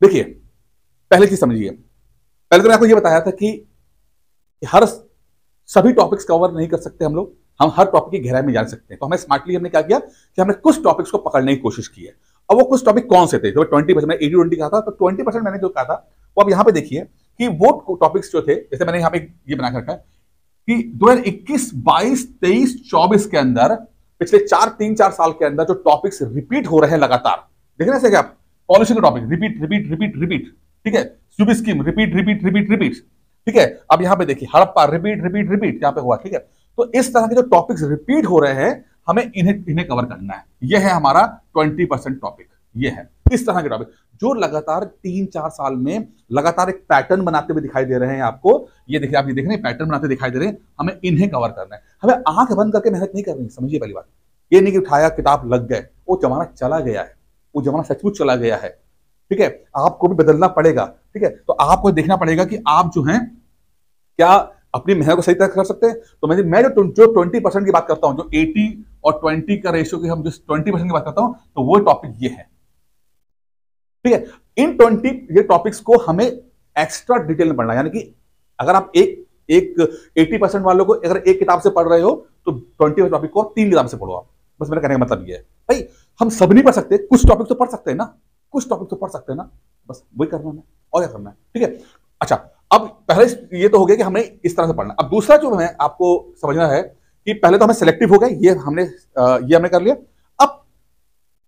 देखिए, पहले चीज समझिए, पहले तो मैं आपको ये बताया था कि हर सभी टॉपिक्स कवर नहीं कर सकते हम हर टॉपिक की गहराई में जान सकते हैं। तो हमें स्मार्टली हमने क्या किया कि हमने कुछ टॉपिक्स को पकड़ने की कोशिश की है। अब वो कुछ टॉपिक कौन से थे? जो 20% मैंने 80-20 कहा था, तो 20% मैंने जो कहा था वो अब यहाँ पे देखिए कि वो टॉपिक्स जो थे, जैसे मैंने यहाँ पे ये बना रखा है कि 2021, 22, 23, 24 के अंदर पिछले 3-4 साल के अंदर जो टॉपिक्स रिपीट हो रहे हैं लगातार, देख रहे हैं क्या? पॉलिसी के topic repeat repeat repeat repeat, ठीक है। सूबी scheme repeat repeat repeat repeat, ठीक है। अब यहाँ पे देखिए हड़प्पा रिपीट रिपीट रिपीट यहाँ पे हुआ, ठीक है। तो इस तरह के जो टॉपिक्स रिपीट हो रहे हैं हमें इन्हें कवर करना है। यह है हमारा 20% टॉपिक, ये है इस तरह के टॉपिक जो लगातार 3-4 साल में लगातार एक पैटर्न बनाते हुए दिखाई दे रहे हैं आपको। ये देखिए, आप ये देख रहे हैं पैटर्न बनाते दिखाई दे रहे हैं, हमें इन्हें कवर करना है। हमें आंख बंद करके मेहनत नहीं करनी, समझिए पहली बात। ये नहीं कि उठाया किताब लग गए, वो जमाना चला गया है, वो जमाना सचमुच चला गया है, ठीक है। आपको भी बदलना पड़ेगा, ठीक है। तो आपको देखना पड़ेगा कि आप जो हैं क्या अपनी मेहनत को सही तरह कर सकते हैं। तो मैं जो 20% की बात करता हूं, जो 80 और 20 का रेशियो की हम जिस 20% की बात करता हूं, तो वो टॉपिक ये है, ठीक है। इन 20 ये टॉपिक्स को हमें एक्स्ट्रा डिटेल में पढ़ना है। यानी कि अगर आप एक 80% वालों को अगर एक किताब से पढ़ रहे हो तो 20 टॉपिक को 3 किताब से पढ़ो आप। बस मेरा कहने का मतलब ये है भाई, हम सब नहीं पढ़ सकते, कुछ टॉपिक तो पढ़ सकते हैं ना, कुछ टॉपिक तो पढ़ सकते हैं ना, बस वही करना है और क्या करना है, ठीक है। अच्छा, अब पहले ये तो हो गया कि हमें इस तरह से पढ़ना। अब दूसरा जो है आपको समझना है कि पहले तो हमें सिलेक्टिव हो गए, ये हमने कर लिया। अब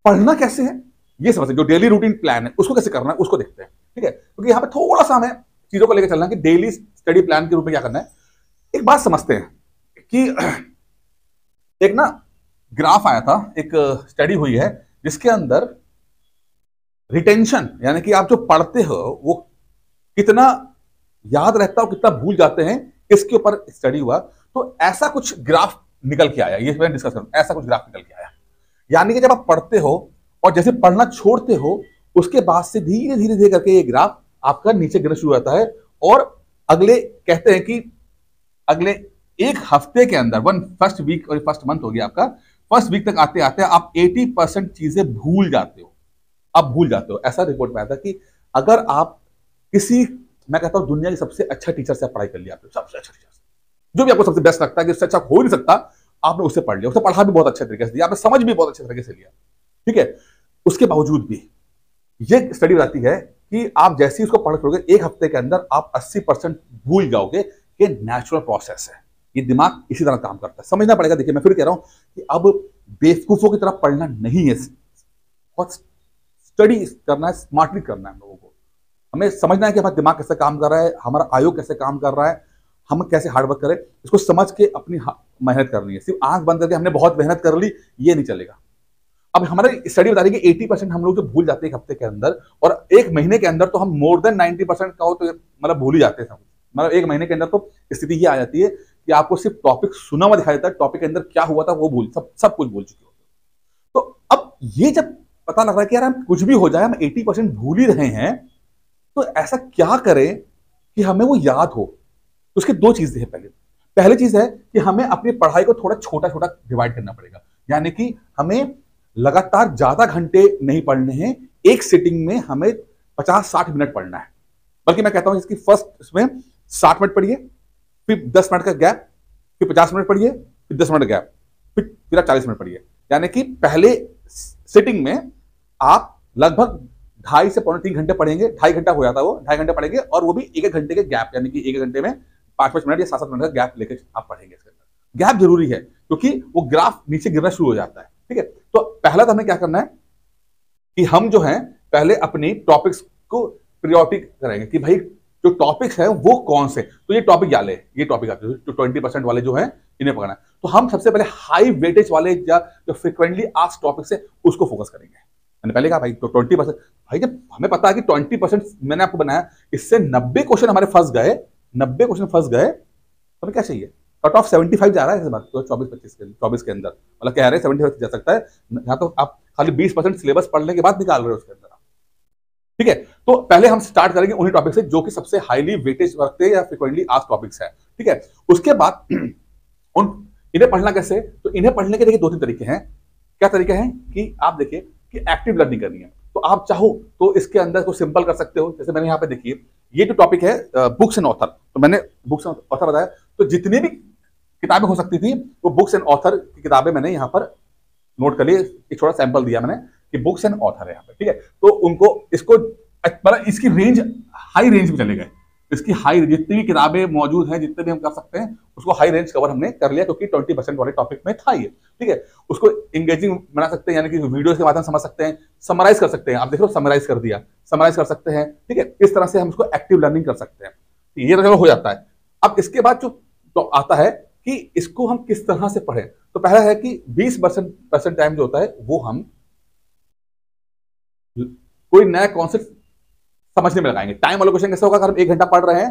पढ़ना कैसे है ये समझते हैं। जो डेली रूटीन प्लान है उसको कैसे करना है उसको देखते हैं, ठीक है। क्योंकि यहाँ पे थोड़ा सा हमें चीजों को लेकर चलना है कि डेली स्टडी प्लान के रूप में क्या करना है। एक बात समझते हैं कि एक ना ग्राफ आया था, एक स्टडी हुई है जिसके अंदर रिटेंशन यानी कि आप जो पढ़ते हो वो कितना याद रहता है और कितना भूल जाते हैं, इसके ऊपर स्टडी हुआ। तो ऐसा कुछ ग्राफ निकल के आया, ये मैं डिस्कस करूं। ऐसा कुछ ग्राफ निकल के आया, यानी कि जब आप पढ़ते हो और जैसे पढ़ना छोड़ते हो उसके बाद से धीरे धीरे धीरे करके ये ग्राफ आपका नीचे गिरना शुरू होता है। और अगले कहते हैं कि अगले एक हफ्ते के अंदर, फर्स्ट वीक और फर्स्ट मंथ हो गया आपका, फर्स्ट वीक तक आते आते आप 80% चीजें भूल जाते हो। आप भूल जाते हो। ऐसा रिपोर्ट में आया था कि अगर आप किसी, मैं कहता हूं दुनिया के सबसे अच्छा टीचर से पढ़ाई कर लिया, आपने सबसे अच्छा टीचर जो भी आपको सबसे बेस्ट लगता है कि उससे अच्छा हो ही नहीं सकता, आपने उससे पढ़ लिया, उससे पढ़ा भी बहुत अच्छे तरीके से दिया, आपने समझ भी बहुत अच्छे तरीके से लिया, ठीक है। उसके बावजूद भी ये स्टडी बताती है कि आप जैसे ही उसको पढ़ छोड़ोगे एक हफ्ते के अंदर आप 80% भूल जाओगे। ये नेचुरल प्रोसेस है, ये दिमाग इसी तरह काम करता है, समझना पड़ेगा। देखिए मैं फिर कह रहा हूं कि अब बेवकूफों की तरह पढ़ना नहीं है, बहुत स्टडी करना है, स्मार्टली करना है। हम लोगों को हमें समझना है कि हमारा दिमाग कैसे काम कर रहा है, हमारा आयोग कैसे काम कर रहा है, हम कैसे हार्डवर्क करें, इसको समझ के अपनी मेहनत करनी है। सिर्फ आंख बंद करके हमने बहुत मेहनत कर ली, ये नहीं चलेगा। अब हमारे स्टडी बता रही है कि 80% हम लोग जो भूल जाते हैं एक हफ्ते के अंदर, और एक महीने के अंदर तो हम मोर देन 90% का हो तो मतलब भूल ही जाते हैं। मतलब एक महीने के अंदर तो स्थिति ये आ जाती है कि आपको सिर्फ टॉपिक सुना हुआ दिखाई देता है, टॉपिक के अंदर क्या हुआ था वो सब कुछ भूल चुके हो। तो अब ये जब पता लग रहा है कि यार हम कुछ भी हो जाए हम 80% भूल ही रहे हैं, तो ऐसा क्या करें कि हमें वो याद हो। तो उसकी दो चीजें हैं। पहली चीज है कि हमें अपनी पढ़ाई को थोड़ा छोटा छोटा डिवाइड करना पड़ेगा। यानी कि हमें लगातार ज्यादा घंटे नहीं पढ़ने हैं, एक सिटिंग में हमें 50-60 मिनट पढ़ना है। बल्कि मैं कहता हूं इसकी फर्स्ट इसमें 60 मिनट पढ़िए, फिर 10 मिनट का गैप, फिर 50 मिनट पढ़िए, फिर 10 मिनट गैप, फिर आप 40 मिनट पढ़िए। यानी कि पहले सिटिंग में आप लगभग 2.5 से 3 घंटे पढ़ेंगे। 2.5 घंटा हो जाता है वो, 2.5 घंटे पढ़ेंगे, और वो भी 1 घंटे के गैप, यानी कि 1 घंटे में 5-5 मिनट या 7-7 मिनट का गैप लेकर आप पढ़ेंगे। इसके अंदर गैप जरूरी है क्योंकि वो ग्राफ नीचे गिरना शुरू हो जाता है, ठीक है। तो पहला तो हमें क्या करना है कि हम जो है पहले अपनी टॉपिक्स को प्रायोरिटी करेंगे कि भाई जो टॉपिक्स है वो कौन से। तो ये टॉपिक याले, ये टॉपिक आते हैं जो 20% वाले जो है इन्हें पकड़ना है। तो हम सबसे पहले हाई वेटेज वाले या जो फ्रिक्वेंटली आस्क्ड टॉपिक्स है उसको फोकस करेंगे। मैंने पहले कहा भाई तो 20%, भाई जब हमें पता है कि 20% मैंने आपको बनाया, इससे 90 क्वेश्चन हमारे फंस गए, 90 क्वेश्चन फंस गए, तो हमें क्या चाहिए? कट ऑफ 75 जा रहा है इस बात तो 24 के अंदर, मतलब कह रहे हैं 75 जा सकता है। यहाँ तो आप खाली 20% सिलेबस पढ़ने के बाद निकाल रहे हो उसके अंदर, ठीक है। तो पहले हम स्टार्ट करेंगे उन्हीं टॉपिक से जो कि सबसे हाईली वेटेज रखते हैं या फ्रिक्वेंटली आस्क्ड टॉपिक्स है, ठीक है। उसके बाद इन्हें पढ़ना कैसे? तो इन्हें पढ़ने के देखिए 2-3 तरीके हैं। क्या तरीके हैं कि आप देखिए कि एक्टिव लर्निंग करनी है। तो आप चाहो तो इसके अंदर को सिंपल कर सकते हो। जैसे मैंने यहाँ पे देखिए, ये जो टॉपिक है बुक्स एंड ऑथर, तो मैंने बुक्स एंड ऑथर बताया, तो जितनी भी किताबें हो सकती थी वो बुक्स एंड ऑथर की किताबें मैंने यहाँ पर नोट कर लिए। एक छोटा सैंपल दिया मैंने कि बुक्स एंड ऑथर है यहाँ पे, ठीक है। तो उनको इसको मतलब इसकी रेंज हाई रेंज में चले गए, इसकी हाई जितनी भी किताबें मौजूद हैं, जितने भी हम कर सकते हैं उसको हाई रेंज कवर हमने कर लिया, क्योंकि 20% वाले टॉपिक में था ये, ठीक है। उसको इंगेजिंग बना सकते हैं, यानी कि वीडियो के माध्यम से समझ सकते हैं, समराइज कर सकते हैं। आप देख लो समराइज कर दिया, समराइज कर सकते हैं, ठीक है। इस तरह से हम उसको एक्टिव लर्निंग कर सकते हैं, ये तो चलो हो जाता है। अब इसके बाद जो तो आता है कि इसको हम किस तरह से पढ़ें। तो पहला है कि 20% टाइम जो होता है वो हम कोई नया कॉन्सेप्ट समझने में लगाएंगे। टाइम एलोकेशन कैसे होगा, अगर हम 1 घंटा पढ़ रहे हैं,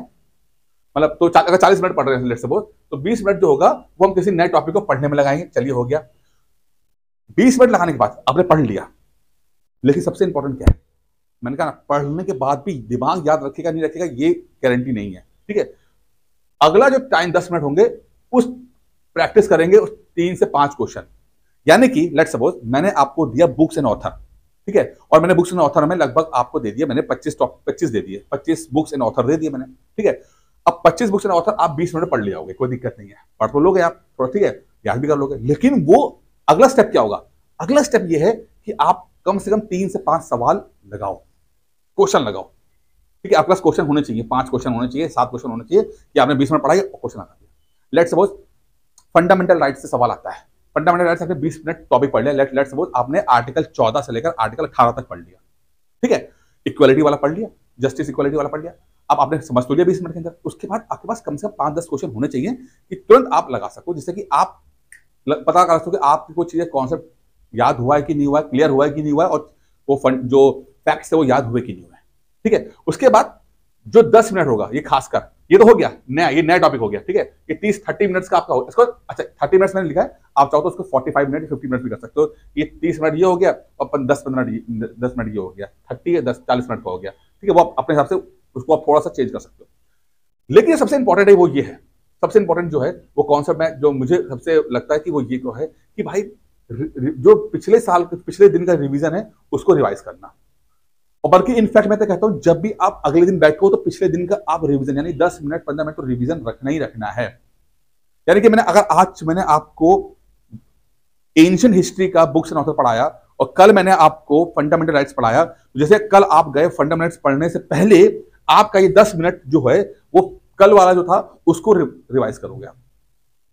मतलब तो अगर 40 मिनट पढ़ रहे हैं लेट्स सपोज, तो 20 मिनट जो होगा वो हम किसी नए टॉपिक को पढ़ने में लगाएंगे। चलिए हो गया। 20 मिनट लगाने के बाद आपने पढ़ लिया, लेकिन सबसे इंपॉर्टेंट क्या है, मैंने कहा ना, पढ़ने के बाद भी दिमाग याद रखेगा नहीं रखेगा ये गारंटी नहीं है, ठीक है। अगला जो टाइम 10 मिनट होंगे उस प्रैक्टिस करेंगे उस 3 से 5 क्वेश्चन। यानी कि लेट्स सपोज मैंने आपको दिया बुक्स एंड ऑथर, ठीक है, और मैंने बुक्स एंड ऑथर में लगभग आपको दे दिया, मैंने 25 दे दिए, 25 बुक्स एंड ऑथर दे दिए मैंने, ठीक है। अब 25 बुक्स एंड ऑथर आप 20 मिनट पढ़ लिया होगे, कोई दिक्कत नहीं है, पढ़ तो लोगे आप थोड़ा, ठीक है, याद भी कर लोगे। लेकिन वो अगला स्टेप क्या होगा, अगला स्टेप ये है कि आप कम से कम 3 से 5 सवाल लगाओ, क्वेश्चन लगाओ, ठीक है। आपके पास क्वेश्चन होने चाहिए, 5 क्वेश्चन होने चाहिए, 7 क्वेश्चन होने चाहिए कि आपने 20 मिनट पढ़ाई और क्वेश्चन लगा दिया। लेट्स सपोज फंडामेंटल राइट्स से सवाल आता है, फंडामेंटल राइट्स आपने 20 मिनट टॉपिक पढ़ लिया, लेट्स सपोज आपने आर्टिकल 14 से लेकर आर्टिकल 18 तक पढ़ लिया, ठीक है। इक्वालिटी वाला पढ़ लिया, जस्टिस इक्वालिटी वाला पढ़ लिया, अब आपने समझ तो लिया 20 मिनट के अंदर। उसके बाद आपके पास कम से कम 5-10 क्वेश्चन होने चाहिए कि तुरंत आप लगा सको, जिससे कि आप पता कर सको कि आपकी कोई चीजें कॉन्सेप्ट याद हुआ है कि नहीं हुआ है, क्लियर हुआ है कि नहीं हुआ है, और वो जो फैक्ट्स है वो याद हुए कि नहीं हुए, ठीक है। उसके बाद जो 10 मिनट होगा, ये खासकर ये तो हो गया नया, ये नया टॉपिक हो गया, ठीक है। ये 30-30 मिनट्स का आपका होगा इसको, अच्छा 30 मिनट्स मैंने लिखा है, आप चाहो तो उसको 45 मिनट 50 मिनट भी कर सकते हो। ये 30 मिनट ये हो गया और 10 मिनट ये हो गया, 30 10 40 मिनट का हो गया, ठीक है। वो आप अपने हिसाब से उसको आप थोड़ा सा चेंज कर सकते हो। लेकिन सबसे इंपॉर्टेंट है वो ये है, सबसे इंपॉर्टेंट जो है वो कॉन्सेप्ट में जो मुझे सबसे लगता है कि वो ये तो है कि भाई जो पिछले साल पिछले दिन का रिवीजन है उसको रिवाइज करना। और बल्कि इनफैक्ट मैं तो कहता हूं जब भी आप अगले दिन बैठो तो पिछले दिन का आप रिवीजन, यानी 10 मिनट 15 मिनट तो रिवीजन रखना ही रखना है। यानी कि मैंने आपको एंशिएंट हिस्ट्री का बुक्स एंड ऑथर पढ़ाया और कल मैंने आपको फंडामेंटल राइट्स पढ़ाया, जैसे कल आप गए फंडामेंटल्स पढ़ने से पहले आपका ये 10 मिनट जो है वो कल वाला जो था उसको रिवाइज करोगे आप,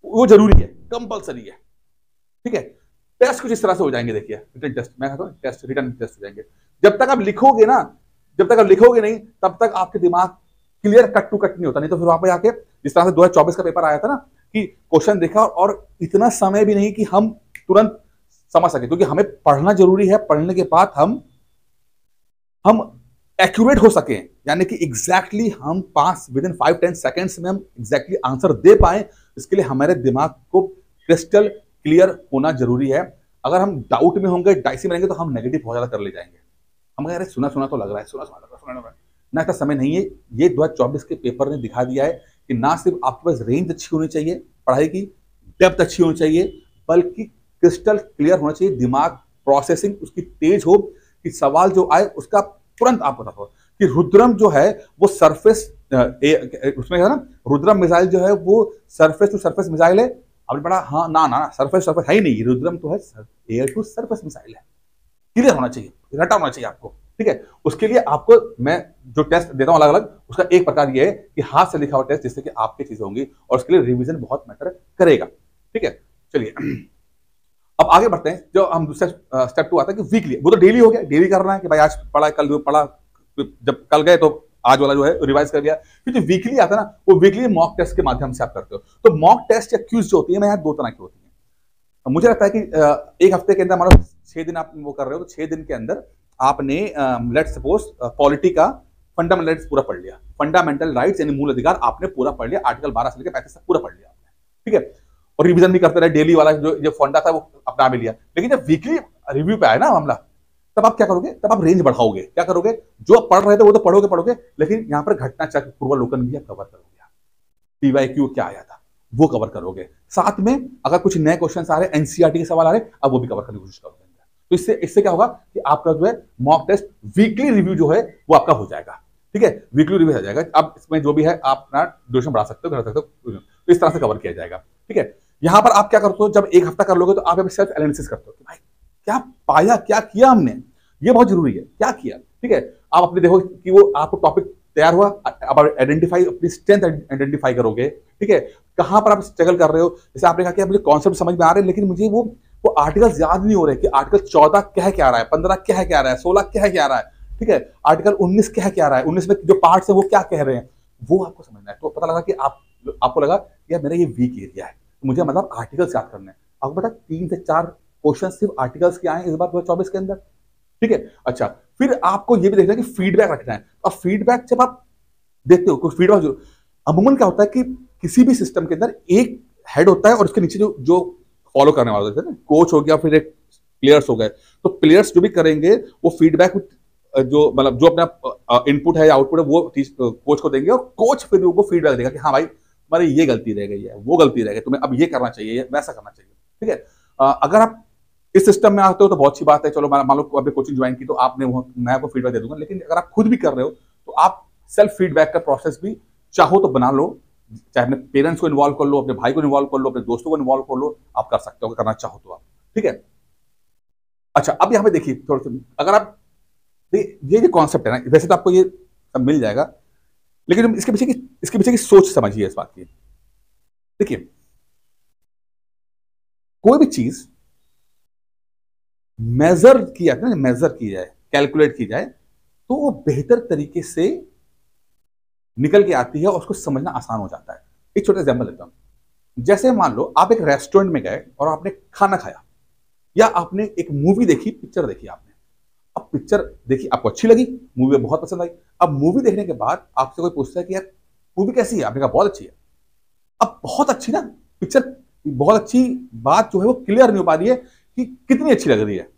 वो जरूरी है, कंपलसरी है, ठीक है। टेस्ट कुछ इस तरह से हो जाएंगे, देखिए रिटन टेस्ट, मैं कहता हूं टेस्ट रिटन टेस्ट हो जाएंगे। जब तक आप लिखोगे ना, जब तक आप लिखोगे नहीं तब तक आपके दिमाग क्लियर कट टू कट नहीं होता। नहीं तो फिर वहां पे आके जिस तरह से 2024 का पेपर आया था ना कि क्वेश्चन देखा और इतना समय भी नहीं कि हम तुरंत समझ सके, क्योंकि हमें पढ़ना जरूरी है, पढ़ने के बाद हम एक्यूरेट हो सके, यानी कि एग्जैक्टली हम 5 सेकेंड्स में हम एग्जैक्टली आंसर दे पाए। इसके लिए हमारे दिमाग को क्रिस्टल क्लियर होना जरूरी है। अगर हम डाउट में होंगे, डाइसी में रहेंगे, तो हम नेगेटिव बहुत ज्यादा कर ले जाएंगे। हम यार सुना तो लग रहा है, सुना लग रहा है ना, इतना समय नहीं है। ये 2024 के पेपर ने दिखा दिया है कि ना सिर्फ आपके पास रेंज अच्छी होनी चाहिए, पढ़ाई की डेप्थ अच्छी होनी चाहिए, बल्कि क्रिस्टल क्लियर होना चाहिए, दिमाग प्रोसेसिंग उसकी तेज हो कि सवाल जो आए उसका तुरंत आप बता दो। कि रुद्रम जो है वो सरफेस उसमें है ना, रुद्रम मिसाइल जो है वो सरफेस टू सरफेस मिसाइल है। आपने पढ़ा, हाँ ना सरफेस है ही नहीं, रुद्रम तो है एयर टू सरफेस मिसाइल है। क्लियर होना चाहिए, रटा होना चाहिए आपको, ठीक है। उसके लिए आपको मैं जो टेस्ट देता हूं अलग अलग, उसका एक प्रकार ये है कि हाथ से लिखा हुआ टेस्ट, जिससे कि आपकी चीजें होंगी और उसके लिए रिवीजन बहुत मैटर करेगा, ठीक है। चलिए अब आगे बढ़ते हैं। जो हम दूसरा स्टेप 2 आता है कि वीकली, वो तो डेली हो गया, डेली करना है कि भाई आज पढ़ा, कल पढ़ा, जब कल गए तो आज वाला जो है रिवाइज कर लिया। फिर जो वीकली आता है ना, वो वीकली मॉक टेस्ट के माध्यम से आप करते हो। तो मॉक टेस्ट या क्विज जो होती है, मैं यहाँ 2 तरह की होती है। मुझे लगता है कि एक हफ्ते के अंदर मान लो 6 दिन आप वो कर रहे हो, तो 6 दिन के अंदर आपने लेट्स सपोज पॉलिटी का फंडामेंटल राइट्स पूरा पढ़ लिया, फंडामेंटल राइट्स यानी मूल अधिकार आपने पूरा पढ़ लिया, आर्टिकल 12 से लेकर 35 तक पूरा पढ़ लिया आपने, ठीक है। और रिवीजन भी करते रहे, डेली वाला जो फंडा था वो अपना भी लिया। लेकिन जब वीकली रिव्यू पे आया ना मामला, तब आप क्या करोगे, तब आप रेंज बढ़ाओगे। क्या करोगे, जो आप पढ़ रहे थे वो तो पढ़ोगे, लेकिन यहाँ पर घटना चक्र पूर्वालोकन भी आप कवर करोगे, पीवाईक्यू क्या आया था वो कवर करोगे। साथ में अगर कुछ नए क्वेश्चन आ रहे हैं, एनसीईआरटी के सवाल आ रहे हैं, अब वो भी कवर करने की कोशिश करोगे। तो इससे इससे क्या होगा कि आपका जो है मॉक टेस्ट वीकली रिव्यू जो है वो आपका हो जाएगा। ठीक है, वीकली रिव्यू हो जाएगा। अब इसमें जो भी है आप अपना ड्यूरेशन बढ़ा सकते हो, घटा सकते हो, तो इस तरह से कवर किया जाएगा। ठीक है, यहां पर आप क्या करते हो, जब एक हफ्ता कर लोगे तो आप सेल्फ एनालिसिस करते हो कि भाई क्या पाया, क्या किया हमने, ये बहुत जरूरी है, क्या किया। ठीक है, आप अपने देखो कि वो आपको टॉपिक तैयार हुआ, आप आइडेंटिफाई अपनी स्ट्रेंथ आइडेंटिफाई करोगे। ठीक है, कहां पर आप स्ट्रगल कर रहे हो, जैसे आपने कहा कि मुझे कॉन्सेप्ट समझ में आ रहे हैं लेकिन मुझे वो आर्टिकल्स याद नहीं हो रहे कि आर्टिकल 14 कह क्या रहा है, 15 कह रहा है, 16 कह रहा है। ठीक है, आर्टिकल 19 कह रहा है, 19 में जो पार्ट्स है वो क्या कह रहे हैं, वो आपको समझना है। तो पता लगा कि आपको लगा यार मेरा ये वीक एरिया है, मुझे मतलब आर्टिकल्स याद करने हैं। आपको पता 3 से 4 क्वेश्चन सिर्फ आर्टिकल्स के आए इस बार 2024 के अंदर। ठीक है, अच्छा फिर आपको ये भी देखना है कि फीडबैक रखना है। अब फीडबैक जब आप देते हो, कोई फीडबैक जरूर, अमूमन क्या होता है कि किसी भी सिस्टम के अंदर एक हेड होता है और उसके नीचे जो जो फॉलो करने वाले होते हैं ना, कोच हो गया, फिर एक प्लेयर्स हो गए। तो प्लेयर्स जो भी करेंगे वो फीडबैक जो मतलब जो अपना इनपुट है या आउटपुट है वो कोच को देंगे, और कोच फिर वो फीडबैक देगा कि हाँ भाई हमारी ये गलती रह गई है, वो गलती रह गई, तुम्हें अब ये करना चाहिए, वैसा करना चाहिए। ठीक है, अगर आप इस सिस्टम में आते हो तो बहुत अच्छी बात है, चलो मान लो आपने कोचिंग ज्वाइन की तो आपने मैं आपको फीडबैक दे दूंगा। लेकिन अगर आप खुद भी कर रहे हो तो आप सेल्फ फीडबैक का प्रोसेस भी चाहो तो बना लो, चाहे अपने पेरेंट्स को इन्वॉल्व कर लो, अपने भाई को इन्वॉल्व कर लो, अपने दोस्तों को इन्वॉल्व कर लो, आप कर सकते हो करना चाहो तो आप। ठीक है, अच्छा अब यहां पे देखिए थोड़ा सा, अगर आप ये जो कॉन्सेप्ट है ना, वैसे तो आपको ये सब मिल जाएगा, लेकिन इसके पीछे की सोच समझिए इस बात की। देखिए कोई भी चीज मेजर किया जाए, मेजर की जाए, कैलकुलेट की जाए, तो वो बेहतर तरीके से निकल के आती है और उसको समझना आसान हो जाता है। एक छोटा एग्जांपल देता हूं, जैसे मान लो आप एक रेस्टोरेंट में गए और आपने खाना खाया, या आपने एक मूवी देखी, पिक्चर देखी आपने। अब पिक्चर देखी, आपको अच्छी लगी, मूवी बहुत पसंद आई। अब मूवी देखने के बाद आपसे कोई पूछता है कि यार मूवी कैसी है, आपने कहा बहुत अच्छी है। अब बहुत अच्छी ना पिक्चर, बहुत अच्छी बात जो है वो क्लियर नहीं हो पा रही है कि कितनी अच्छी लग रही है।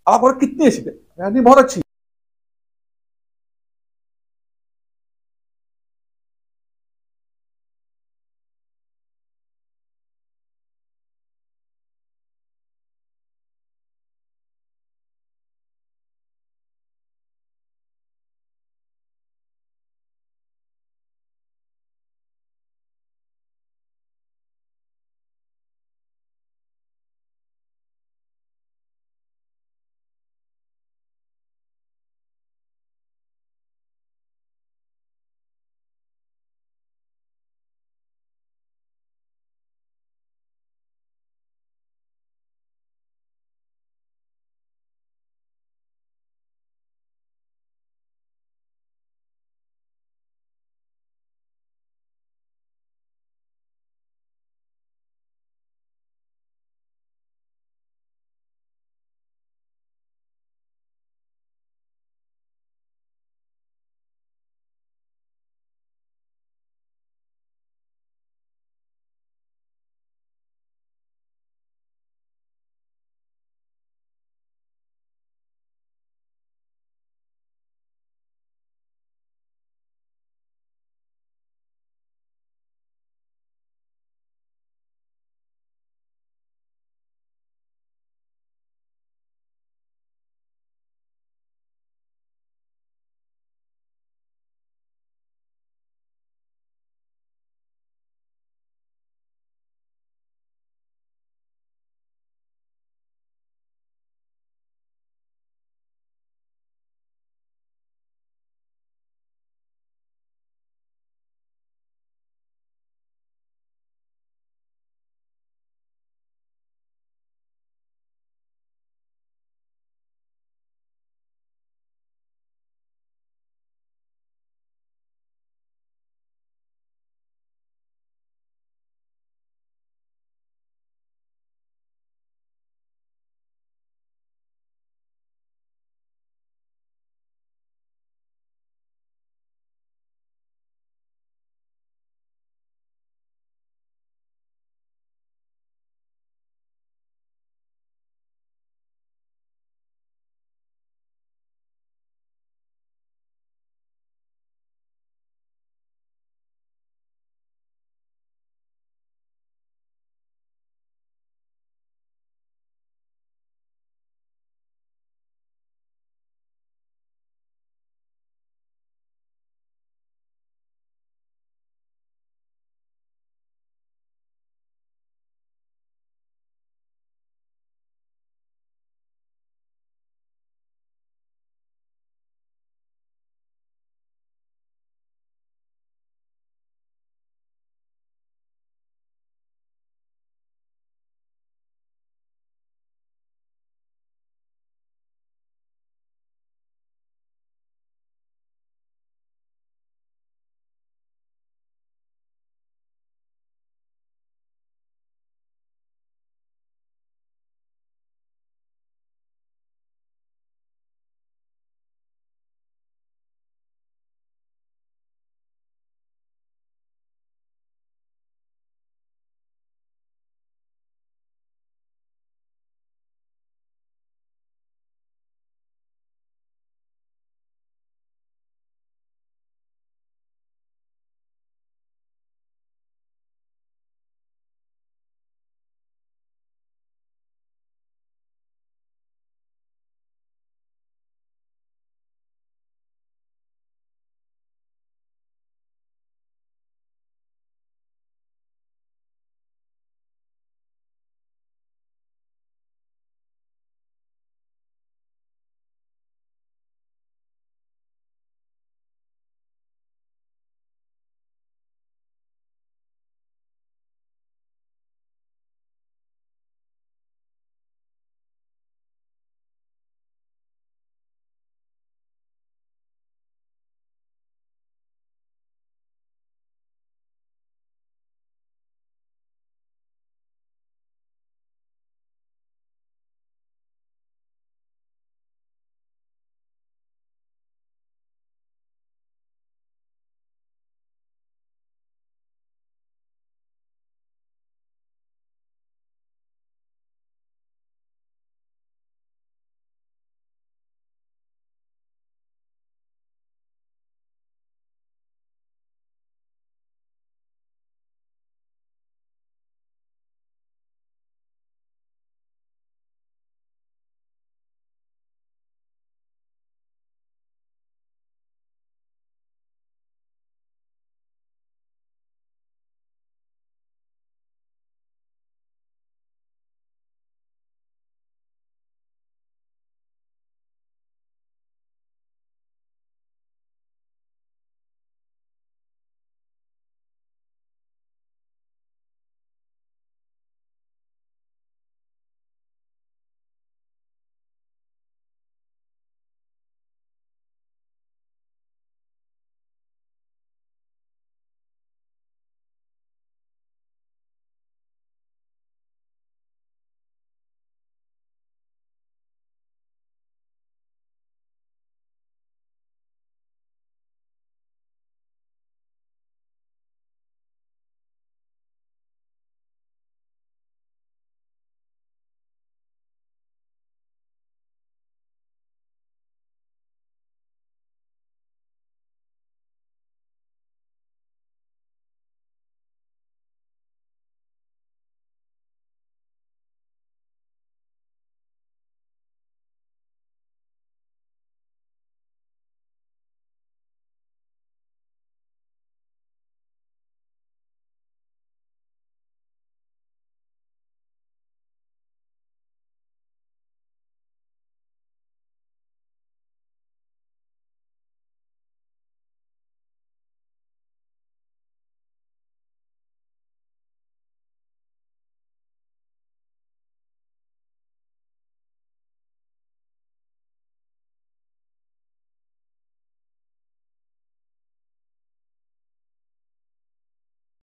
अब आप कितनी अच्छी है, नहीं बहुत अच्छी।